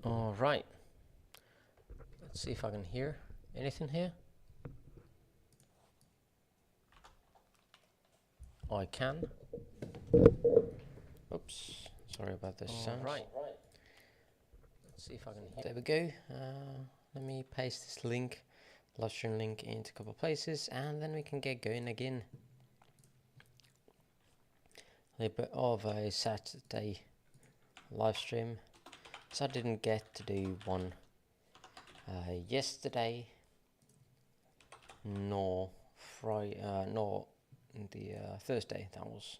All right. Let's see if I can hear anything here. I can. Oops. Sorry about this sound. Right. Let's see if I can hear. There we go. Let me paste this link, Livestream link, into a couple of places, and then we can get going again. A little bit of a Saturday live stream. So I didn't get to do one yesterday, nor Friday, nor the Thursday. That was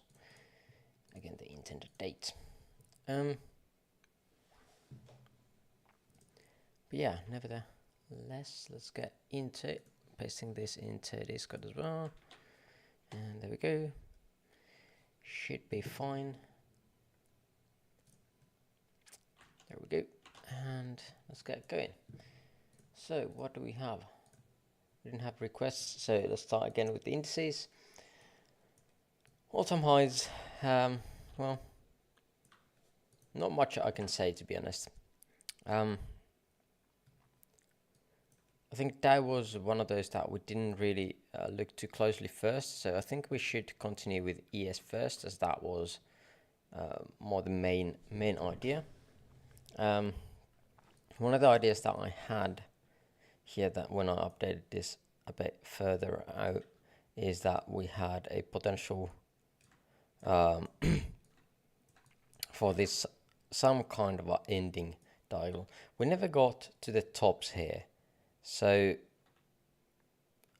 again the intended date. But yeah, nevertheless, let's get into it. Pasting this into Discord as well, and there we go. Should be fine. There we go, and let's get going. So what do we have? We didn't have requests, so let's start again with the indices. All-time highs, well, not much I can say, to be honest. I think that was one of those that we didn't really look too closely first, so I think we should continue with ES first, as that was more the main idea. One of the ideas that I had here, that when I updated this a bit further out, is that we had a potential for this some kind of ending diagonal. We never got to the tops here, so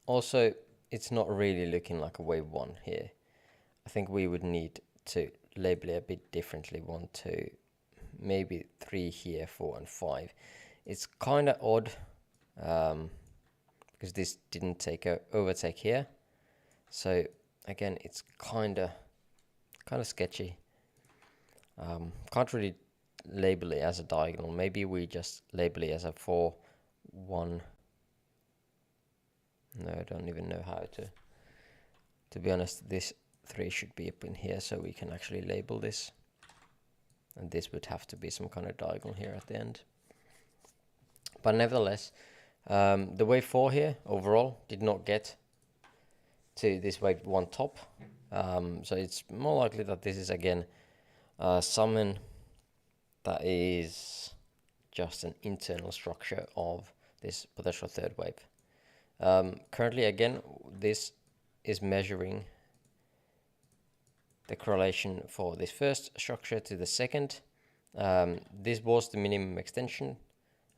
also it's not really looking like a wave 1 here. I think we would need to label it a bit differently. 1, 2, maybe 3 here, 4 and 5. It's kind of odd because this didn't take a overtake here, so again it's kind of sketchy. Can't really label it as a diagonal. Maybe we just label it as a 4, 1. No, I don't even know how to be honest. This 3 should be up in here, so we can actually label this, and this would have to be some kind of diagonal here at the end. But nevertheless, the wave 4 here overall did not get to this wave 1 top, so it's more likely that this is again something that is just an internal structure of this potential third wave. Currently, again, this is measuring the correlation for this first structure to the second. This was the minimum extension,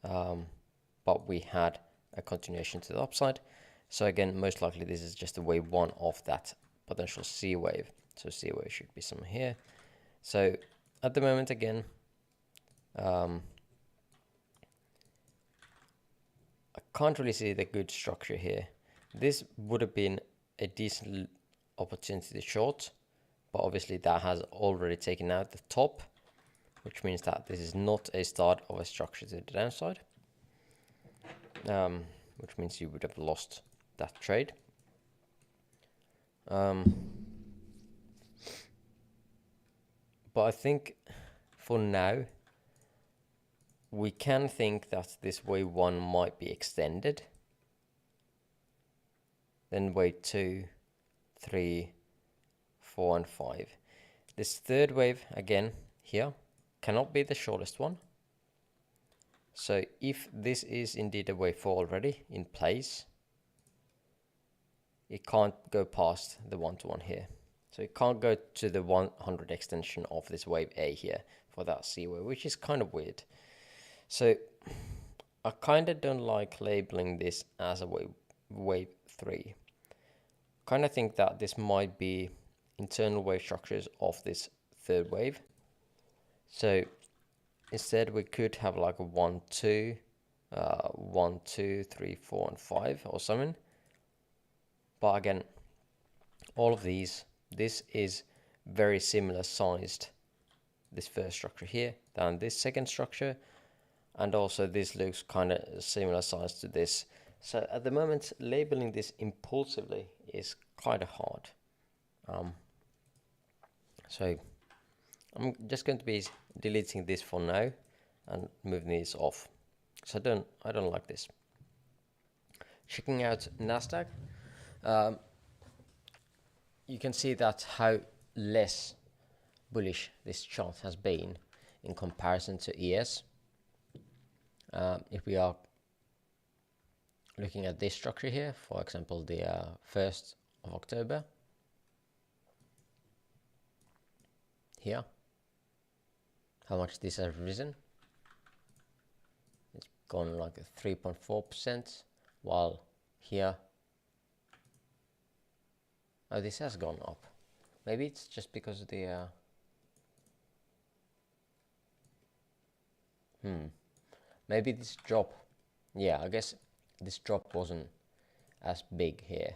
but we had a continuation to the upside. So again, most likely this is just a wave 1 of that potential C wave. So C wave should be somewhere here. So at the moment, again, I can't really see the good structure here. This would have been a decent opportunity to short, but obviously that has already taken out the top, which means that this is not a start of a structure to the downside, which means you would have lost that trade. But I think for now we can think that this wave 1 might be extended, then wave 2, 3, 4 and 5. This third wave again here cannot be the shortest one. So if this is indeed a wave 4 already in place, it can't go past the 1-to-1 here. So it can't go to the 100 extension of this wave A here for that C wave, which is kind of weird. So I kind of don't like labeling this as a wave 3. Kind of think that this might be internal wave structures of this third wave. So instead we could have like a 1, 2, 1, 2, 3, 4 and 5 or something. But again, all of these, this is very similar sized, this first structure here, than this second structure, and also this looks kind of similar size to this. So at the moment, labeling this impulsively is kind of hard. So I'm just going to be deleting this for now and moving this off. So I don't like this. Checking out Nasdaq, you can see that how less bullish this chart has been in comparison to ES. If we are looking at this structure here, for example, the 1st of October, here, how much this has risen. It's gone like 3.4%, while here, oh, this has gone up. Maybe it's just because of the maybe this drop, yeah, I guess this drop wasn't as big here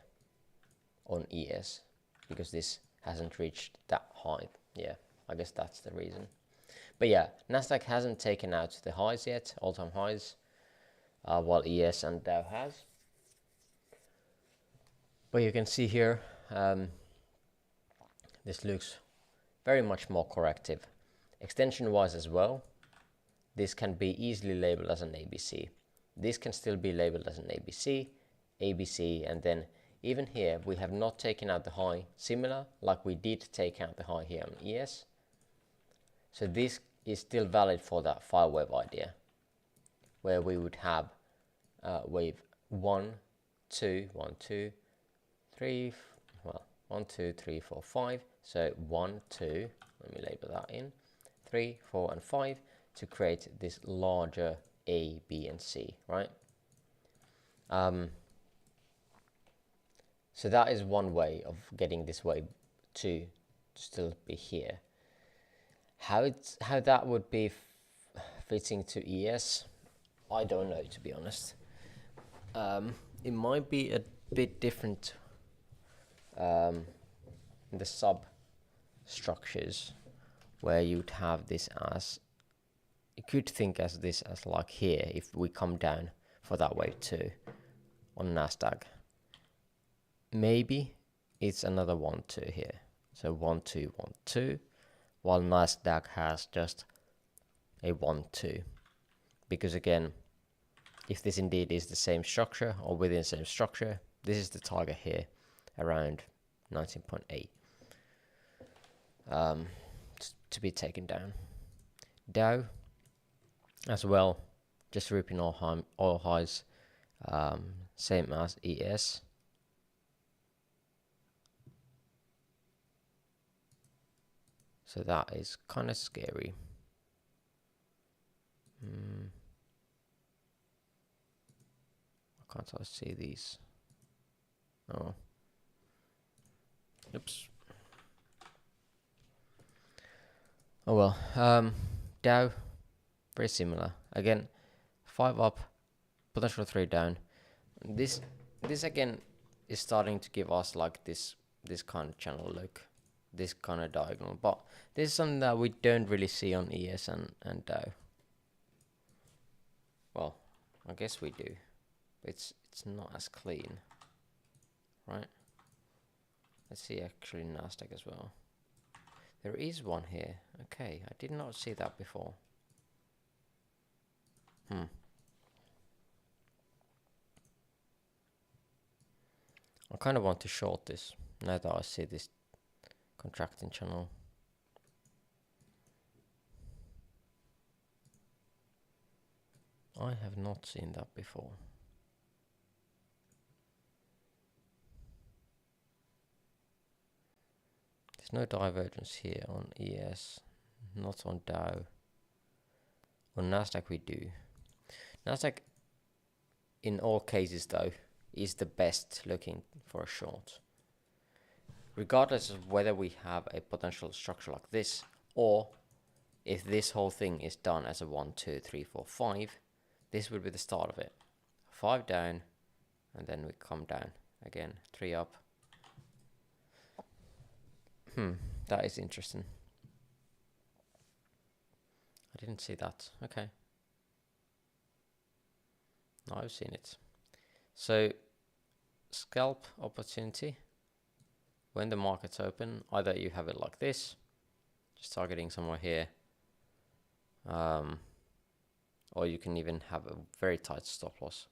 on ES because this hasn't reached that high. Yeah, I guess that's the reason. But yeah, Nasdaq hasn't taken out the highs yet, all-time highs, while ES and Dow has. But you can see here, this looks very much more corrective. Extension-wise as well, this can be easily labeled as an ABC. This can still be labeled as an ABC, ABC, and then even here we have not taken out the high, similar like we did take out the high here on ES. So this is still valid for that 5-wave idea, where we would have wave 1, 2, 1, 2, 3, well, 1, 2, 3, 4, 5. So 1, 2, let me label that in, 3, 4, and 5 to create this larger A, B, and C, right? So that is one way of getting this wave to still be here. How that would be fitting to ES, I don't know, to be honest. It might be a bit different in the sub structures, where you'd have this as, you could think as this as like here, if we come down for that wave too on Nasdaq. Maybe it's another 1, 2 here. So 1, 2, 1, 2, while Nasdaq has just a 1, 2. Because again, if this indeed is the same structure or within the same structure, this is the target here around 19.8 to be taken down. Dow as well, just ripping all highs, same as ES. So that is kind of scary. Can't I see these? Oh. Oops. Oh well. Dow, very similar. Again, 5 up, potential 3 down. This again is starting to give us like this kind of channel look, this kind of diagonal. But this is something that we don't really see on ES and Dow. Well, I guess we do. It's not as clean, right? Let's see actually Nasdaq as well. There is one here. Okay, I did not see that before. I kind of want to short this now that I see this contracting channel. I have not seen that before. There's no divergence here on ES, not on Dow. On Nasdaq we do. Nasdaq, in all cases though, is the best looking for a short. Regardless of whether we have a potential structure like this, or if this whole thing is done as a 1, 2, 3, 4, 5, this would be the start of it. 5 down, and then we come down again, 3 up. That is interesting. I didn't see that. Okay. Now I've seen it. So, scalp opportunity. When the market's open, either you have it like this, just targeting somewhere here. Or you can even have a very tight stop loss,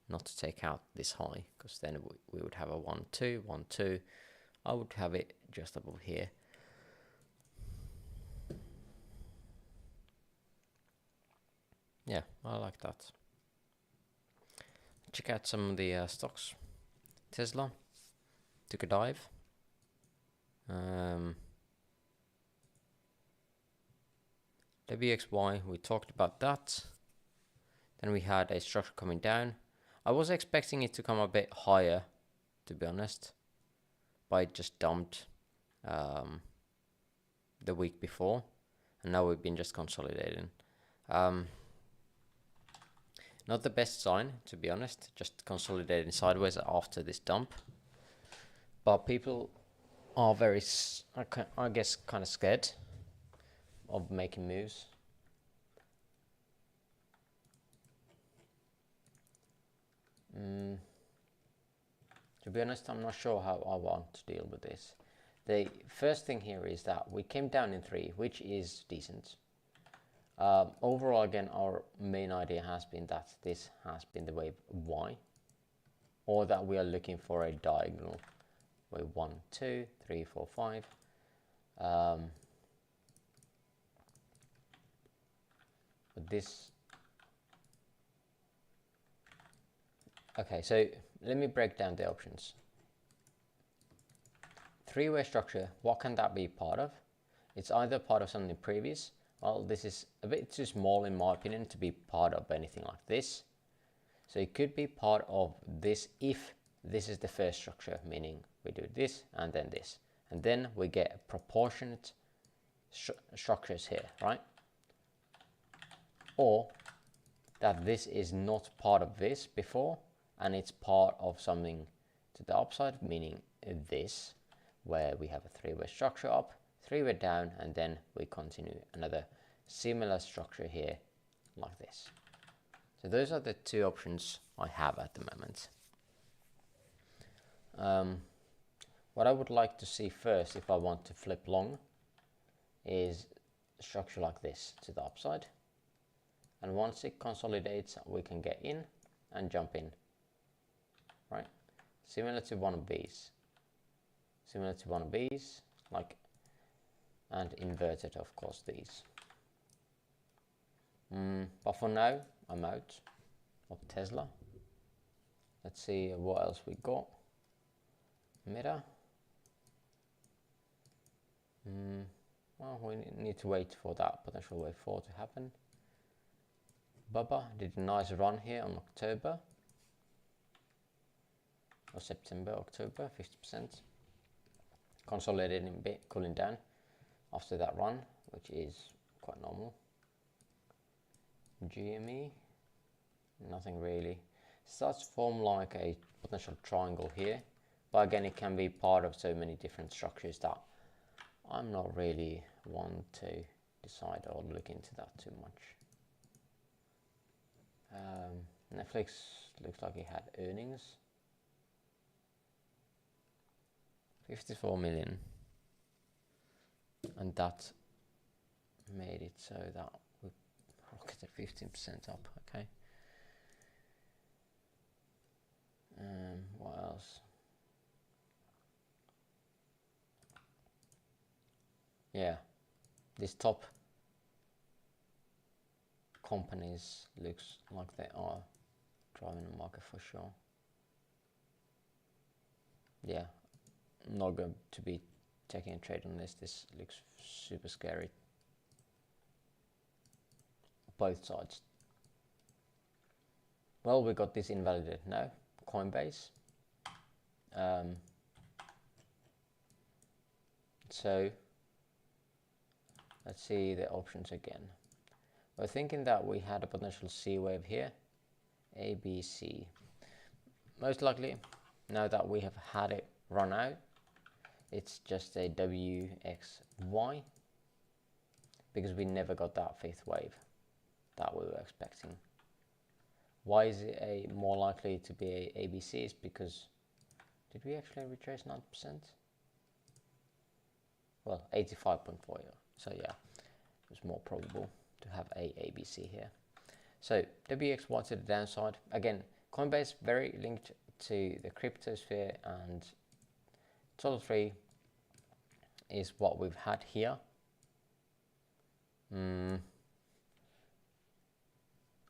not to take out this high, because then we would have a 1 2 1 2. I would have it just above here. Yeah, I like that. Check out some of the stocks. Tesla took a dive. WXY, we talked about that. Then we had a structure coming down. I was expecting it to come a bit higher, to be honest, but it just dumped the week before, and now we've been just consolidating. Not the best sign, to be honest, just consolidating sideways after this dump. But people are very, I guess, kind of scared of making moves. To be honest, I'm not sure how I want to deal with this. The first thing here is that we came down in 3, which is decent. Overall, again, our main idea has been that this has been the wave Y, or that we are looking for a diagonal wave 1 2 3 4 5. But this, okay, so let me break down the options. 3-way structure, what can that be part of? It's either part of something previous. Well, this is a bit too small in my opinion to be part of anything like this. So it could be part of this if this is the first structure, meaning we do this and then this. And then we get proportionate structures here, right? Or that this is not part of this before and it's part of something to the upside, meaning this, where we have a 3-way structure up, 3-way down, and then we continue another similar structure here like this. So those are the 2 options I have at the moment. What I would like to see first, if I want to flip long, is a structure like this to the upside. And once it consolidates, we can get in and jump in, right? Similar to one of these. Similar to one of these, like, and inverted, of course, these. But for now, I'm out of Tesla. Let's see what else we got. Meta. Well, we need to wait for that potential wave 4 to happen. Bubba did a nice run here on October. Or September, October, 50%. Consolidating a bit, cooling down after that run, which is quite normal. GME, nothing really. Starts to form like a potential triangle here, but again it can be part of so many different structures that I'm not really one to decide or look into that too much. Netflix looks like it had earnings. 54 million, and that made it so that we rocketed 15% up. Okay. What else? Yeah, these top companies looks like they are driving the market for sure. Yeah, I'm not going to be taking a trade on this. This looks super scary. Both sides. Well, we got this invalidated now. Coinbase. So let's see the options again. We're thinking that we had a potential C wave here. A, B, C. Most likely, now that we have had it run out, it's just a W, X, Y, because we never got that 5th wave that we were expecting. Why is it a more likely to be a ABC? Is because, did we actually retrace 9%? well, 85.4. So yeah, it was more probable to have a ABC here. So WXY to the downside. Again, Coinbase very linked to the cryptosphere, and total 3 is what we've had here.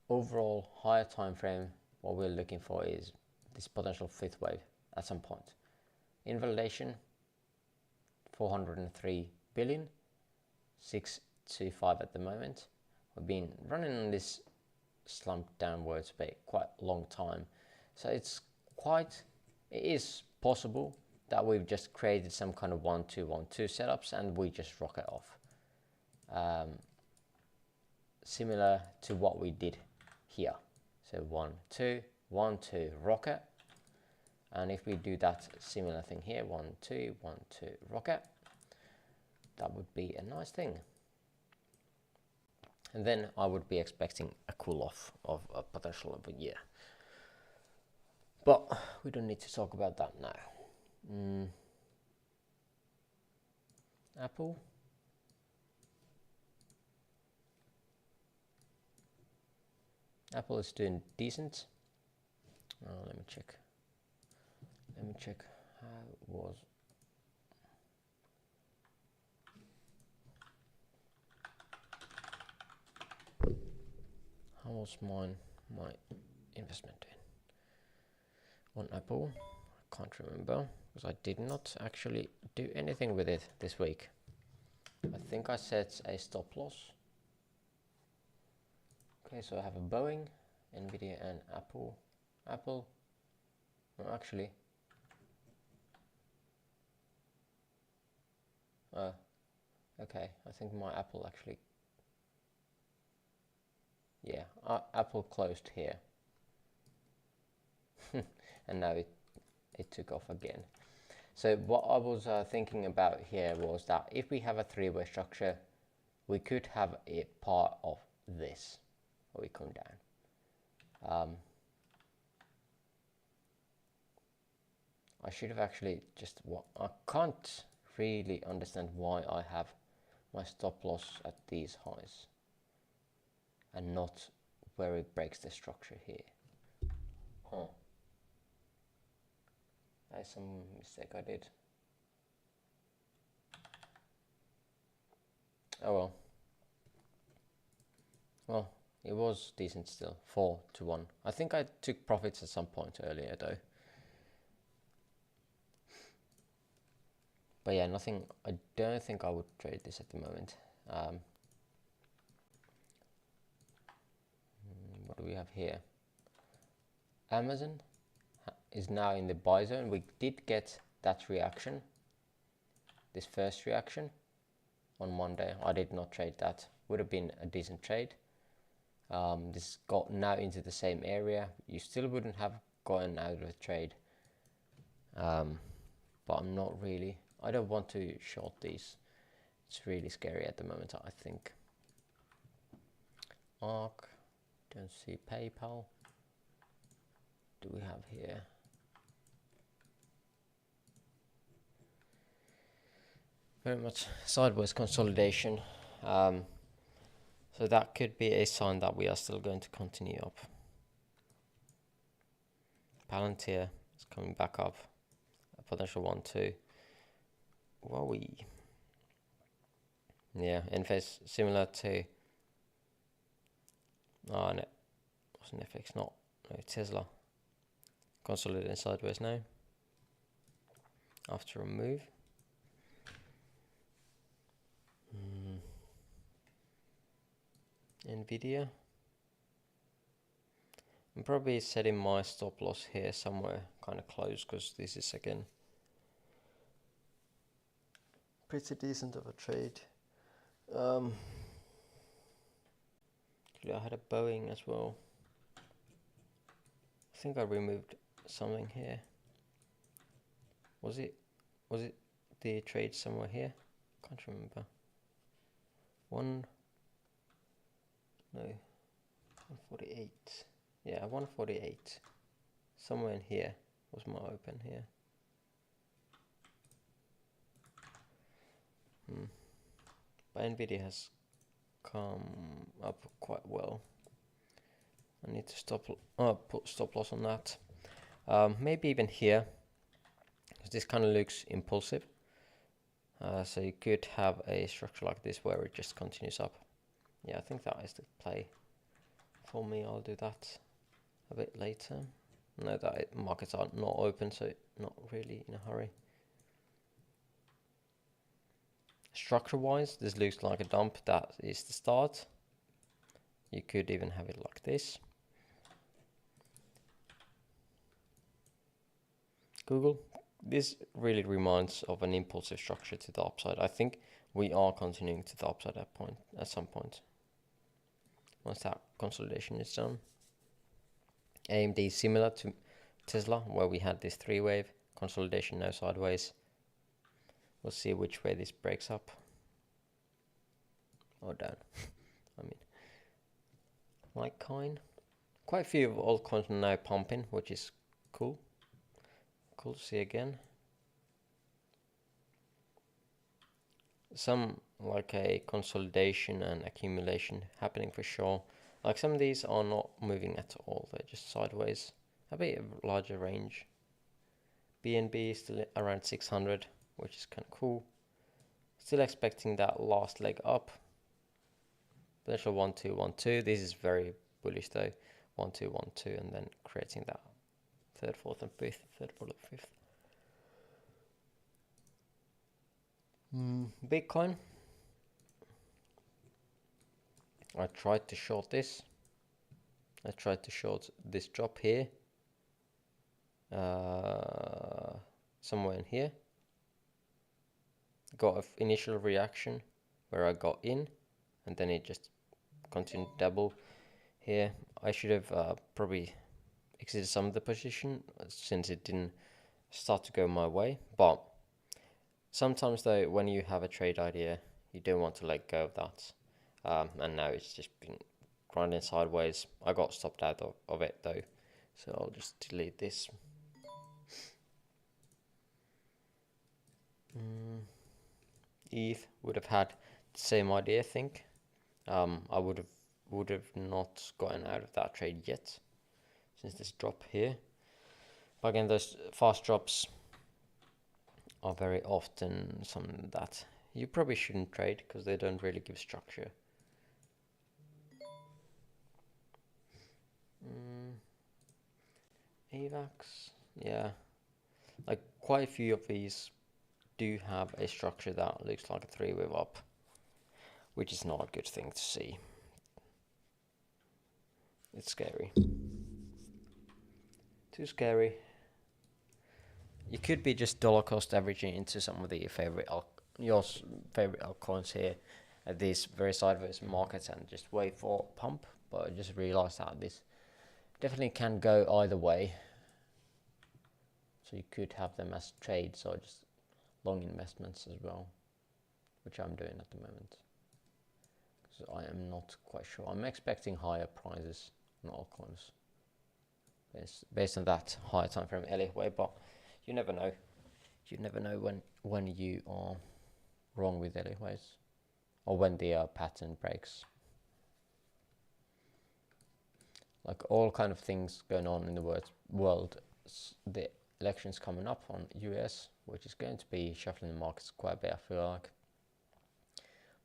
Overall higher time frame, what we're looking for is this potential fifth wave at some point. Invalidation 403 billion, 625 at the moment. We've been running on this slump downwards for quite a long time, so it is possible that we've just created some kind of 1-2-1-2 setups and we just rocket off, similar to what we did here. So 1-2 1-2 rocket, and if we do that similar thing here, 1-2 1-2 rocket, that would be a nice thing. And then I would be expecting a cool off of a potential of a year. But we don't need to talk about that now. Apple. Apple is doing decent. Let me check. Let me check how it was. How was my investment doing on Apple? I can't remember because I did not actually do anything with it this week. I think I set a stop loss. Okay, so I have a Boeing, Nvidia, and Apple. Apple. No, actually. Okay. I think my Apple actually. Yeah, Apple closed here. And now it took off again. So what I was thinking about here was that if we have a three-way structure, we could have a part of this where we come down. I should have actually just, I can't really understand why I have my stop loss at these highs and not where it breaks the structure here. That's some mistake I did. Oh well. Well, it was decent still, 4-1. I think I took profits at some point earlier though. But yeah, nothing, I don't think I would trade this at the moment. What do we have here? Amazon is now in the buy zone. We did get that reaction, this first reaction on Monday. I did not trade that. Would have been a decent trade. This got now into the same area. You still wouldn't have gotten out of the trade. But I'm not really. I don't want to short these. It's really scary at the moment, I think. ARC. Don't see PayPal. Do we have here? Very much sideways consolidation. So that could be a sign that we are still going to continue up. Palantir is coming back up. A potential 1-2. Wowie. Yeah, Enphase similar to. Oh no, wasn't FX, not no Tesla. Consolidating sideways now. After a move. Nvidia. I'm probably setting my stop loss here somewhere kind of close because this is again pretty decent of a trade. I had a Boeing as well. I think I removed something here. Was it the trade somewhere here? Can't remember. 148. Yeah, 148. Somewhere in here was my open here. But NVIDIA has come up quite well. I need to put stop loss on that. Maybe even here, because this kind of looks impulsive. So you could have a structure like this where it just continues up. Yeah, I think that is the play for me. I'll do that a bit later. No, that markets are not open, so not really in a hurry. Structure-wise, this looks like a dump. That is the start. You could even have it like this. Google, this really reminds of an impulsive structure to the upside. I think we are continuing to the upside at some point. Once that consolidation is done. AMD is similar to Tesla, where we had this three-wave consolidation now sideways. We'll see which way this breaks up. Or down. I mean, Litecoin. Quite a few of altcoins are now pumping, which is cool. Cool to see again. Some like a consolidation and accumulation happening for sure. Like some of these are not moving at all, they're just sideways. A bit of larger range. BNB is still around 600, which is kind of cool. Still expecting that last leg up. Potential 1 2 1 2. This is very bullish though. 1 2 1 2, and then creating that third, fourth, and fifth. Third, fourth, and fifth. Bitcoin. I tried to short this. I tried to short this drop here. Somewhere in here. Got an initial reaction where I got in, and then it just continued double here. I should have probably exited some of the position since it didn't start to go my way. But sometimes though, when you have a trade idea, you don't want to let go of that. And now it's just been grinding sideways. I got stopped out of it though, so I'll just delete this. ETH would have had the same idea, I think. I would have not gotten out of that trade yet, since this drop here. But again, those fast drops are very often something that you probably shouldn't trade because they don't really give structure. AVAX, yeah, like quite a few of these do have a structure that looks like a three-wave up, which is not a good thing to see. It's scary. Too scary. You could be just dollar cost averaging into some of the your favorite altcoins here at these very sideways markets and just wait for a pump. But I just realized that this definitely can go either way. So you could have them as trades or just long investments as well, which I'm doing at the moment. Because I am not quite sure. I'm expecting higher prices on altcoins based on that higher time frame Elliott wave, but you never know. You never know when you are wrong with Elliott waves or when the pattern breaks. Like all kind of things going on in the world. The elections coming up on US, which is going to be shuffling the markets quite a bit, I feel like.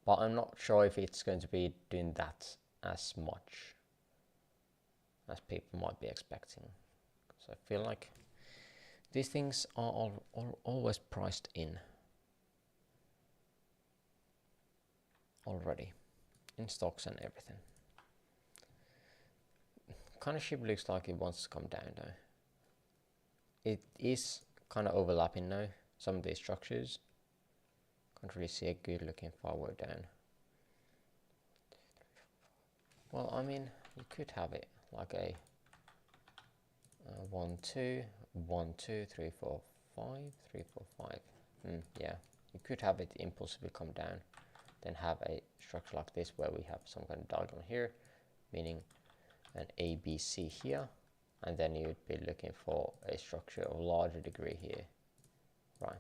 But I'm not sure if it's going to be doing that as much as people might be expecting. So I feel like these things are always priced in already, in stocks and everything. Kind of ship looks like it wants to come down though. It is kind of overlapping now, some of these structures. Can't really see a good looking forward down. Well, I mean, you could have it like a 1 2 1 2 3 4 5 3 4 5. Yeah, you could have it impulsively come down, then have a structure like this where we have some kind of diagonal here, meaning an ABC here, and then you'd be looking for a structure of larger degree here, right?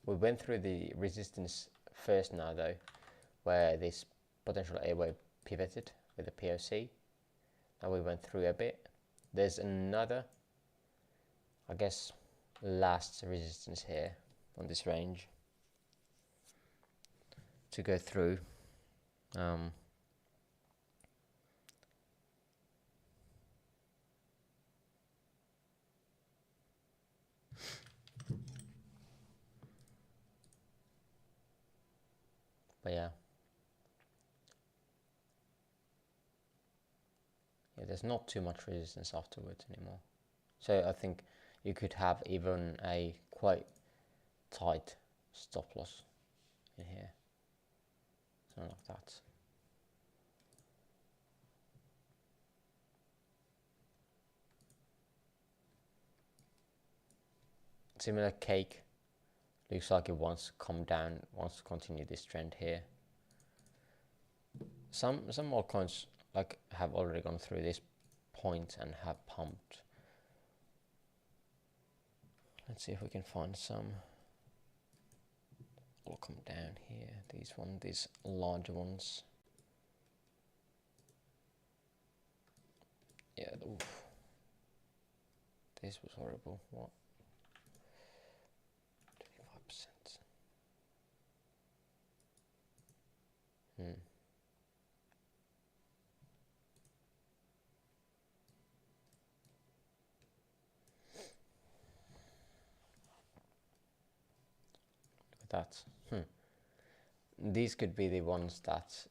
We went through the resistance first now though, where this potential A wave pivoted with the POC. Now we went through a bit. There's another, I guess, last resistance here on this range to go through. But yeah, there's not too much resistance afterwards anymore. So I think you could have even a quite tight stop loss in here, something like that. Similar cake, looks like it wants to come down, wants to continue this trend here. Some altcoins like have already gone through this point and have pumped. Let's see if we can find some. Will come down here. These larger ones. Yeah. Oof. This was horrible. What? 25%. That. These could be the ones that,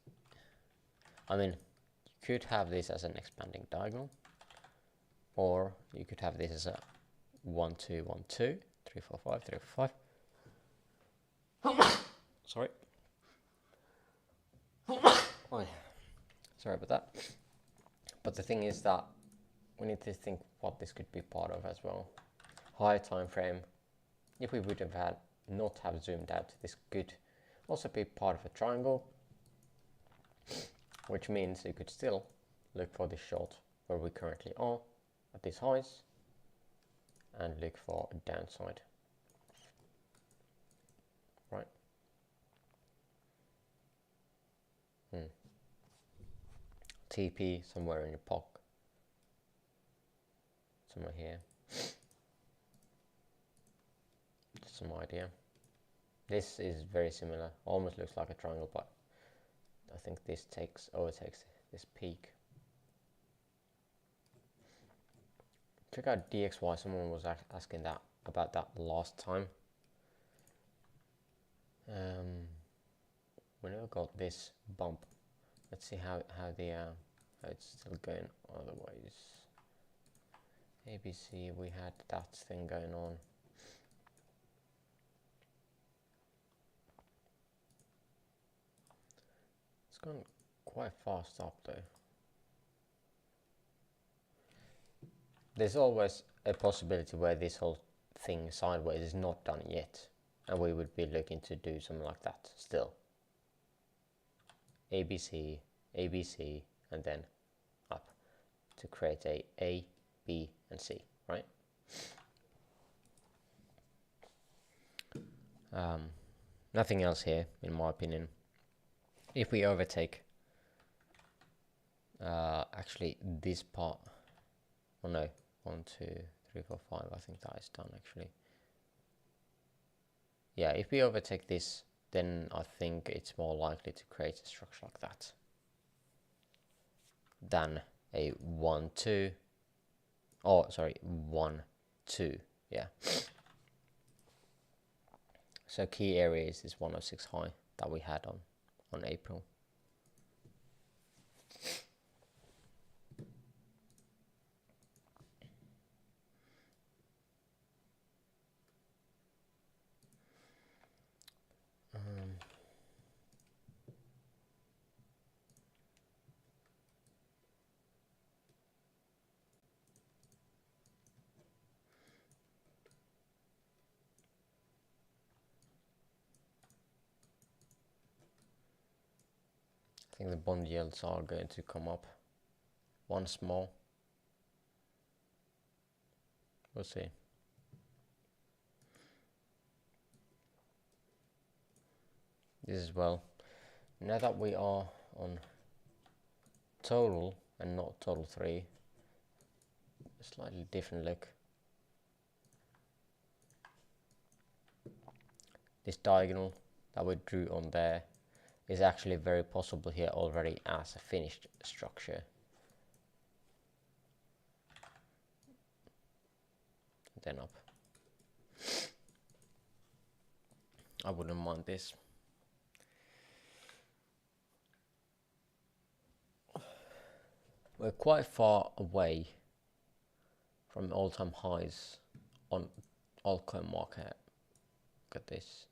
I mean, you could have this as an expanding diagonal, or you could have this as a 1 2 1 2 3 4 5 3 4 5. Sorry. Oh, yeah. Sorry about that. But the thing is that we need to think what this could be part of as well. Higher time frame. If we would have had not have zoomed out, this could also be part of a triangle, which means you could still look for the short where we currently are at these highs and look for a downside, right? TP somewhere in your POC, somewhere here. Just some idea. This is very similar, almost looks like a triangle, but I think this overtakes this peak. Check out DXY, someone was asking that about that last time. We never got this bump. Let's see how it's still going otherwise. ABC, we had that thing going on. It's gone quite fast up though. There's always a possibility where this whole thing sideways is not done yet, and we would be looking to do something like that still. ABC, ABC, and then up to create A, B, and C, right? Nothing else here, in my opinion. If we overtake, actually this part, oh no, 1 2 3 4 5, I think that is done actually. Yeah, if we overtake this, then I think it's more likely to create a structure like that than a 1 2. Oh, sorry, 1 2. Yeah. So key area is this 106 high that we had on April. I think the bond yields are going to come up once more. We'll see. this as well. Now that we are on total and not total 3, a slightly different look. This diagonal that we drew on there is actually very possible here already as a finished structure. Then up. I wouldn't mind this. We're quite far away from all-time highs on altcoin market. Look at this.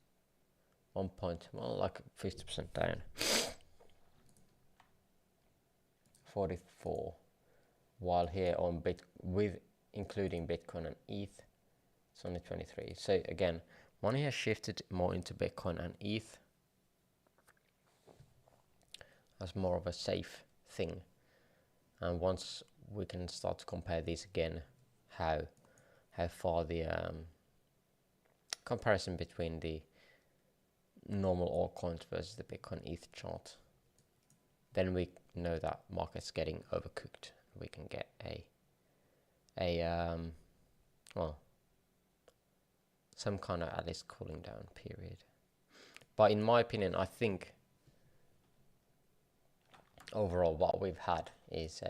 1 point, well, like 50% down. 44. While here on with including Bitcoin and ETH, it's only 23. So again, money has shifted more into Bitcoin and ETH as more of a safe thing. And once we can start to compare these again, how far the comparison between the normal altcoins versus the Bitcoin ETH chart, then we know that market's getting overcooked. We can get well, some kind of at least cooling down period. But in my opinion, I think overall what we've had is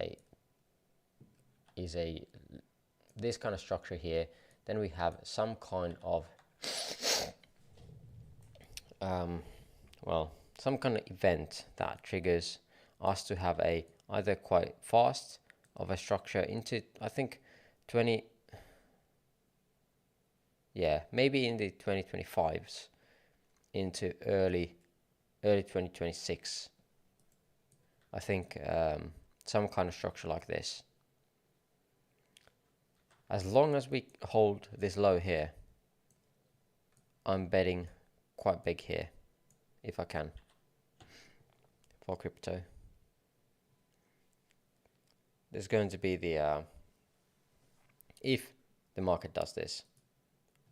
this kind of structure here. Then we have some kind of some kind of event that triggers us to have a either quite fast of a structure into, I think, maybe in the 2025s into early 2026. I think some kind of structure like this. As long as we hold this low here, I'm betting quite big here, if I can, for crypto. There's going to be the, if the market does this.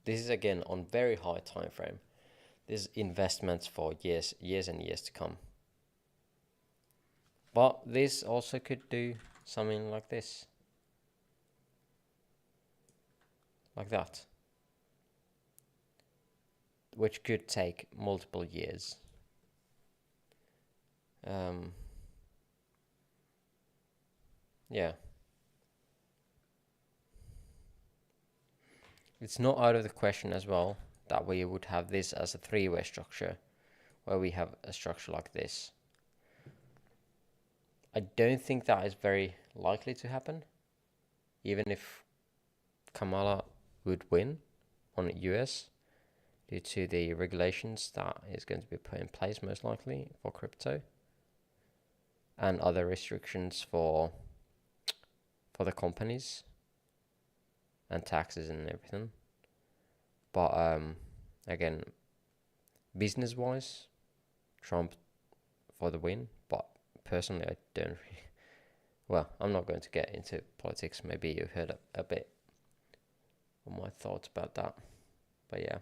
This is again on very high time frame. This is investments for years and years to come. But this also could do something like this. Like that. Which could take multiple years. Yeah. It's not out of the question as well that we would have this as a three-way structure, where we have a structure like this. I don't think that is very likely to happen, even if Kamala would win on the US due to the regulations that is going to be put in place most likely for crypto and other restrictions for the companies and taxes and everything. But again, business wise, Trump for the win. But personally, I don't really, well, I'm not going to get into politics. Maybe you've heard a bit of my thoughts about that. But yeah,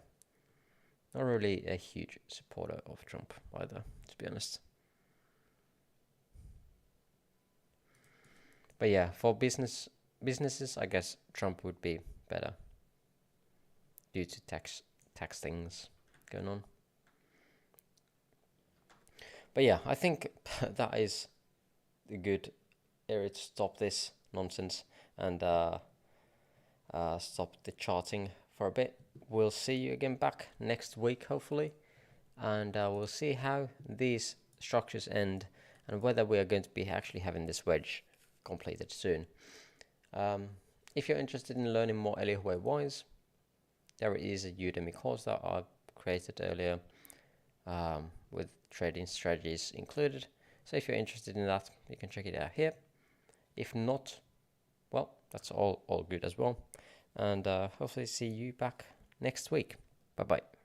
not really a huge supporter of Trump either, to be honest. But yeah, for businesses, I guess Trump would be better due to tax things going on. But yeah, I think that is a good area to stop this nonsense and stop the charting for a bit. We'll see you again back next week, hopefully, and we'll see how these structures end and whether we are going to be actually having this wedge completed soon. If you're interested in learning more Elihu wise, there is a Udemy course that I created earlier with trading strategies included. So if you're interested in that, you can check it out here. If not, well, that's all good as well. And hopefully see you back next week. Bye bye.